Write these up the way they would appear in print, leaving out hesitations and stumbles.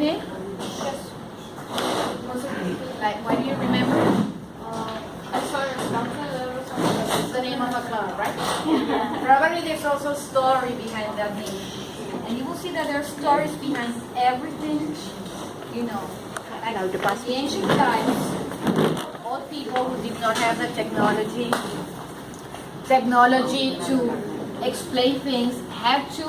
name? Yes. Like, why do you remember? I saw your something. It's the name of a club, right? Yeah. Probably there's also a story behind that name. And you will see that there are stories behind everything, you know. Like in the ancient times, all people who did not have the technology to explain things had to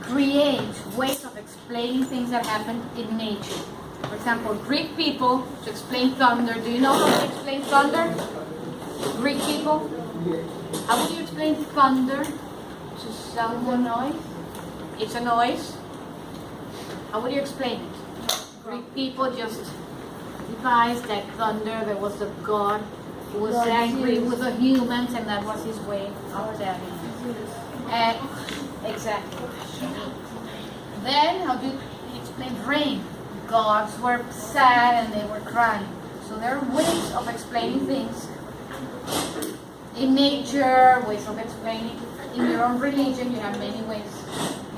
create ways of explaining things that happened in nature. For example, Greek people, to explain thunder, do you know how to explain thunder? Greek people? How would you explain thunder to someone? Noise? It's a noise. How would you explain it? Greek people just devised that thunder. There was a god who was angry with the humans, and that was his way of telling it. Exactly. Then, how do you explain rain? Gods were sad and they were crying. So there are ways of explaining things in nature, ways of explaining. In your own religion, you have many ways.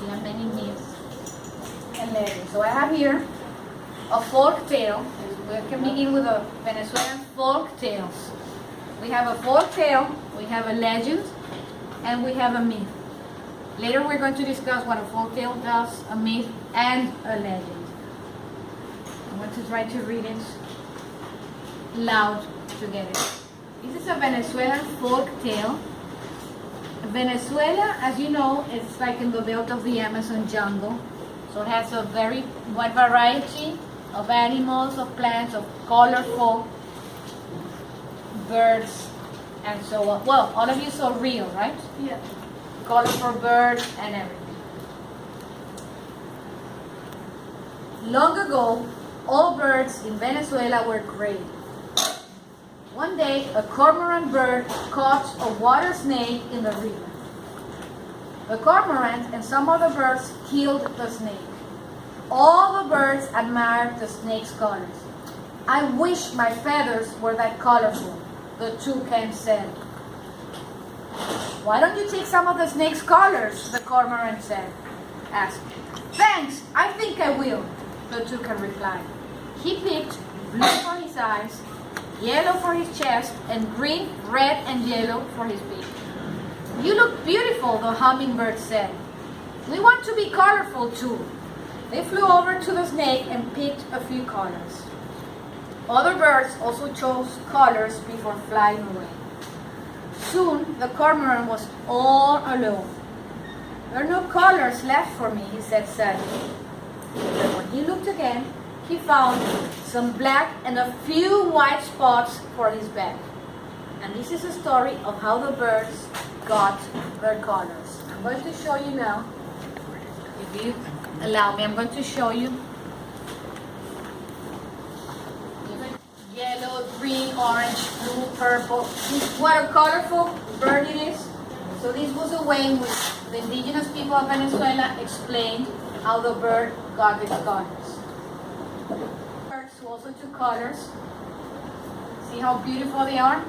You have many myths and legends. So I have here a folk tale. We can begin with the Venezuelan folk tales. We have a folk tale, we have a legend, and we have a myth. Later we're going to discuss what a folk tale does, a myth, and a legend. I want to try to read it loud together. This is a Venezuelan folk tale. Venezuela, as you know, is like in the belt of the Amazon jungle. So it has a very wide variety of animals, of plants, of colorful birds, and so on. Well, all of you saw Rio, right? Yeah. Colorful birds and everything. Long ago, all birds in Venezuela were gray. One day, a cormorant bird caught a water snake in the river. The cormorant and some other birds killed the snake. All the birds admired the snake's colors. "I wish my feathers were that colorful," the toucan said. "Why don't you take some of the snake's colors?" the cormorant asked. "Thanks, I think I will," the toucan replied. He picked blue for his eyes, yellow for his chest, and green, red, and yellow for his beak. "You look beautiful," the hummingbird said. "We want to be colorful too." They flew over to the snake and picked a few colors. Other birds also chose colors before flying away. Soon, the cormorant was all alone. "There are no colors left for me," he said sadly. But when he looked again, he found some black and a few white spots for his back. And this is a story of how the birds got their colors. I'm going to show you now. If you allow me, I'm going to show you. Yellow, green, orange, blue, purple. What a colorful bird it is. So this was a way in which the indigenous people of Venezuela explained how the bird got its colors. Birds who also took colors. See how beautiful they are?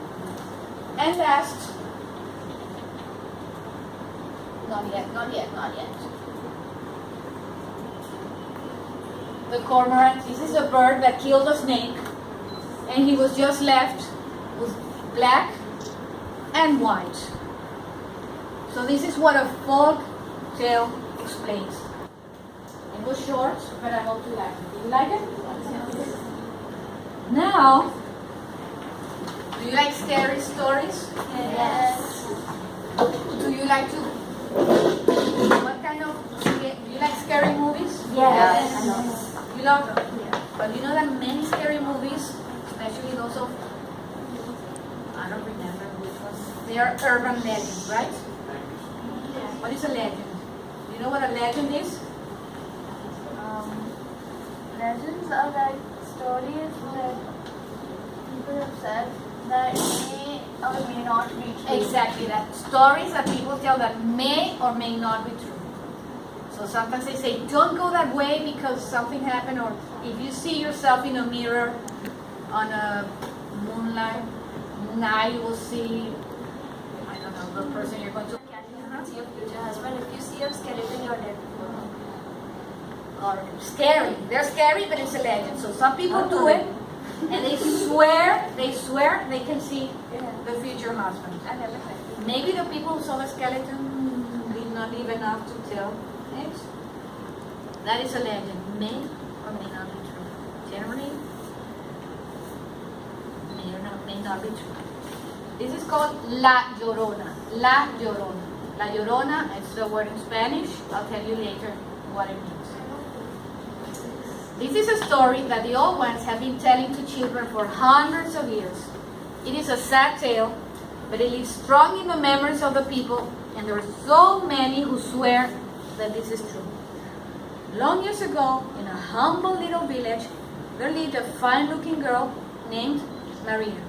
And last, not yet. The cormorant. This is a bird that killed a snake, and he was just left with black and white. So this is what a folk tale explains. It was short, but I hope you like it. Do you like it? Now, do you like scary stories? Yes. Do you like to? What kind of? Do you like scary movies? Yes. You love them. Yeah. But you know that many scary movies, especially those of, I don't remember which ones. They are urban legends, right? What is a legend? Do you know what a legend is? Legends are like stories that people have said that may or may not be true. Exactly that. Stories that people tell that may or may not be true. So sometimes they say, don't go that way because something happened, or if you see yourself in a mirror on a moonlight night, you will see, I don't know, the person you're going to See your future husband. If you see a skeleton, you're dead. are scary. They're scary, but it's a legend. So some people do it, and they swear they can see the future husband. Maybe the people who saw the skeleton did not live enough to tell it. That is a legend. May or may not be true. Generally, may not be true. This is called La Llorona. La Llorona. La Llorona is the word in Spanish. I'll tell you later what it means. This is a story that the old ones have been telling to children for hundreds of years. It is a sad tale, but it lives strong in the memories of the people, and there are so many who swear that this is true. Long years ago, in a humble little village, there lived a fine-looking girl named Maria.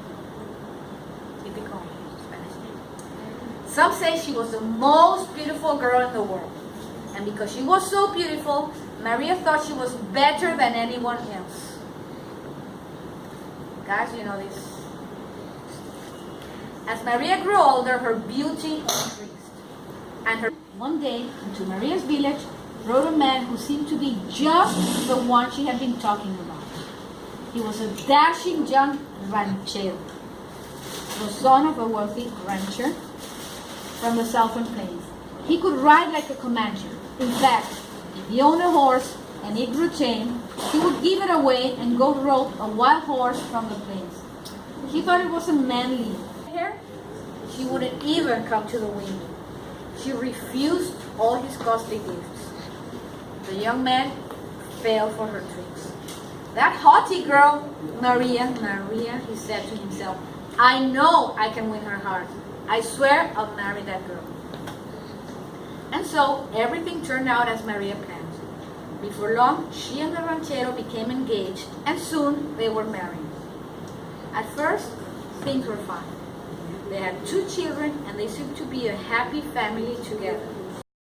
Typical Spanish name. Some say she was the most beautiful girl in the world. And because she was so beautiful, Maria thought she was better than anyone else. Guys, you know this. As Maria grew older, her beauty increased. And one day, into Maria's village, rode a man who seemed to be just the one she had been talking about. He was a dashing young ranchero, the son of a wealthy rancher from the southern plains. He could ride like a Comanche. In fact, if he owned a horse and it grew tame, he would give it away and go rope a wild horse from the plains. He thought it was a manly hair. She wouldn't even come to the window. She refused all his costly gifts. The young man fell for her tricks. That haughty girl, Maria, he said to himself, I know I can win her heart. I swear I'll marry that girl. And so everything turned out as Maria planned. Before long, she and the ranchero became engaged, and soon they were married. At first, things were fine. They had 2 children, and they seemed to be a happy family together.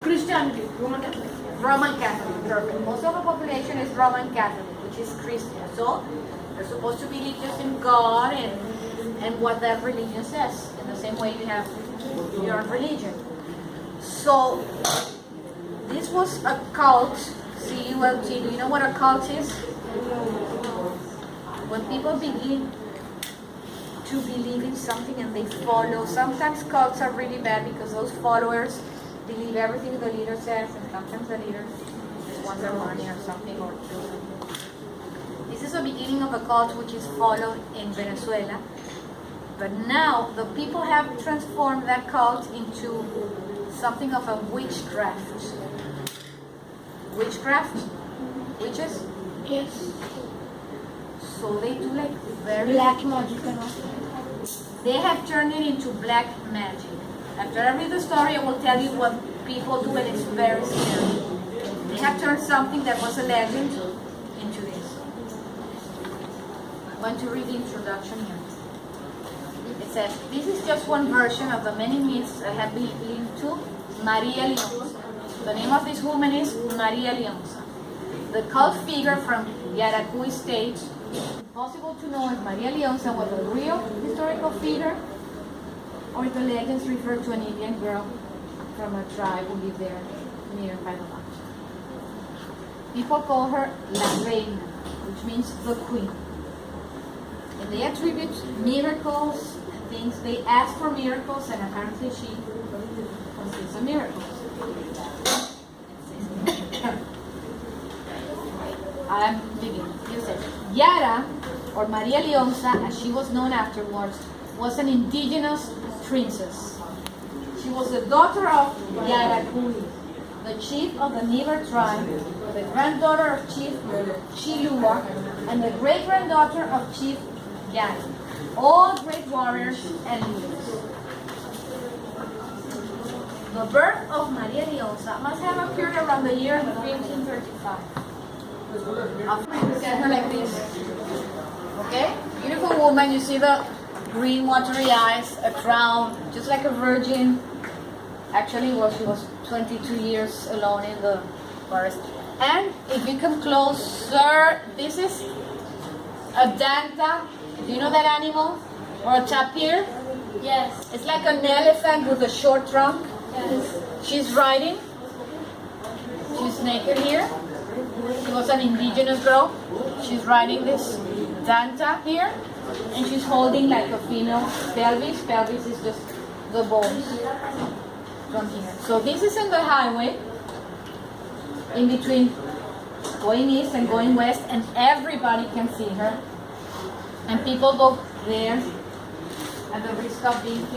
Christianity, Roman Catholic. Roman Catholic, perfect. Most of the population is Roman Catholic, which is Christian. So they're supposed to believe just in God and what that religion says, in the same way you have your religion. So this was a cult, C-U-L-T. Do you know what a cult is? When people begin to believe in something and they follow. Sometimes cults are really bad because those followers believe everything the leader says, and sometimes the leader just wants their money or something, or children. This is the beginning of a cult which is followed in Venezuela. But now the people have transformed that cult into something of a witchcraft. Witchcraft? Witches? Yes. So they do like very... Black magic and all. They have turned it into black magic. After I read the story, I will tell you what people do, and it's very scary. They have turned something that was a legend into this. I'm going to read the introduction here. It says, this is just one version of the many myths that have been linked to Maria Leonza. The name of this woman is Maria Leonza, the cult figure from Yaracuy state. It's impossible to know if Maria Leonza was a real historical figure or if the legends refer to an Indian girl from a tribe who lived there nearby the land. People call her La Reina, which means the queen. And they attribute miracles and things. They ask for miracles, and apparently she consists of miracles. I'm beginning. You said Yara, or Maria Leonza, as she was known afterwards, was an indigenous princess. She was the daughter of Yaracuy, the chief of the Niver tribe, the granddaughter of Chief Chilua, and the great-granddaughter of Chief Yara, all great warriors and leaders. The birth of Maria Leonza must have occurred around the year 1535. Look at her like this. Okay? Beautiful woman. You see the green watery eyes, a crown, just like a virgin. Actually, she was 22 years alone in the forest. And if you come closer, this is a danta. Do you know that animal? Or a tapir? Yes. It's like an elephant with a short trunk. Yes. She's riding. She's naked here. She was an indigenous girl. She's riding this danta here, and she's holding like a female pelvis. Pelvis is just the bones from here. So this is in the highway, in between going east and going west, and everybody can see her. And people go there at the risk of being killed.